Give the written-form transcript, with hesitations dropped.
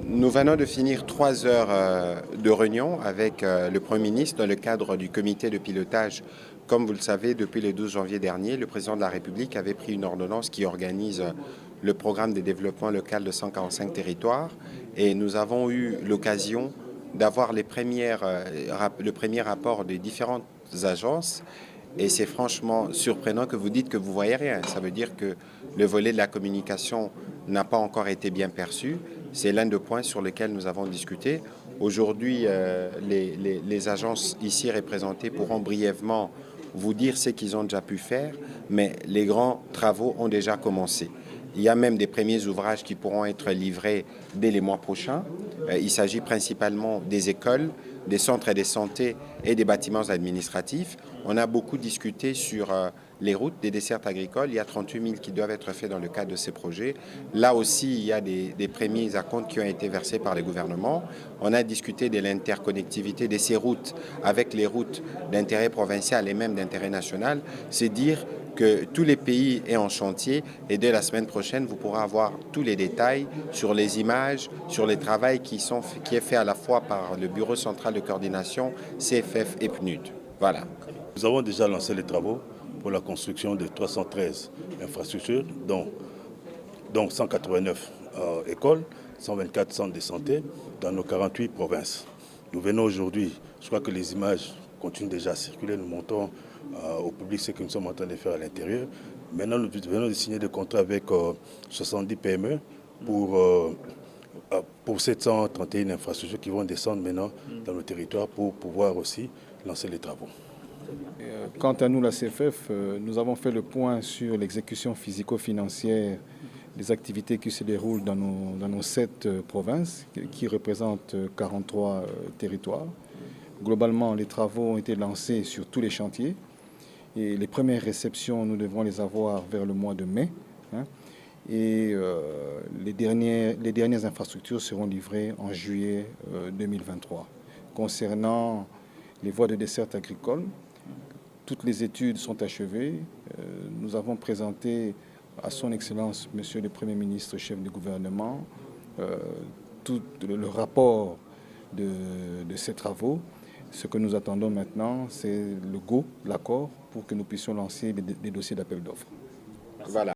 Nous venons de finir 3 heures de réunion avec le Premier ministre dans le cadre du comité de pilotage. Comme vous le savez, depuis le 12 janvier dernier, le président de la République avait pris une ordonnance qui organise le programme de développement local de 145 territoires et nous avons eu l'occasion d'avoir le premier rapport des différentes agences. Et c'est franchement surprenant que vous dites que vous ne voyez rien. Ça veut dire que le volet de la communication n'a pas encore été bien perçu. C'est l'un des points sur lesquels nous avons discuté. Aujourd'hui, les agences ici représentées pourront brièvement vous dire ce qu'ils ont déjà pu faire, mais les grands travaux ont déjà commencé. Il y a même des premiers ouvrages qui pourront être livrés dès les mois prochains. Il s'agit principalement des écoles, des centres de santé et des bâtiments administratifs. On a beaucoup discuté sur les routes des dessertes agricoles. Il y a 38 000 qui doivent être faits dans le cadre de ces projets. Là aussi, il y a des premiers acomptes qui ont été versés par le gouvernement. On a discuté de l'interconnectivité de ces routes avec les routes d'intérêt provincial et même d'intérêt national. C'est dire que tous les pays est en chantier et dès la semaine prochaine, vous pourrez avoir tous les détails sur les images, sur le travail qui est fait à la fois par le Bureau central de coordination, CFF et PNUD. Voilà. Nous avons déjà lancé les travaux pour la construction de 313 infrastructures, dont 189 écoles, 124 centres de santé dans nos 48 provinces. Nous venons aujourd'hui, je crois que les images continuent déjà à circuler, nous montrons au public ce que nous sommes en train de faire à l'intérieur. Maintenant, nous venons de signer des contrats avec 70 PME pour 731 infrastructures qui vont descendre maintenant dans le territoire pour pouvoir aussi lancer les travaux. Quant à nous, la CFF, nous avons fait le point sur l'exécution physico-financière des activités qui se déroulent dans nos 7 provinces, qui représentent 43 territoires. Globalement, les travaux ont été lancés sur tous les chantiers et les premières réceptions, nous devrons les avoir vers le mois de mai. Et les dernières infrastructures seront livrées en juillet 2023. Concernant les voies de desserte agricole, toutes les études sont achevées. Nous avons présenté à son Excellence, Monsieur le Premier ministre, chef du gouvernement, tout le rapport de ces travaux. Ce que nous attendons maintenant, c'est le go, l'accord, pour que nous puissions lancer des dossiers d'appel d'offres. Voilà.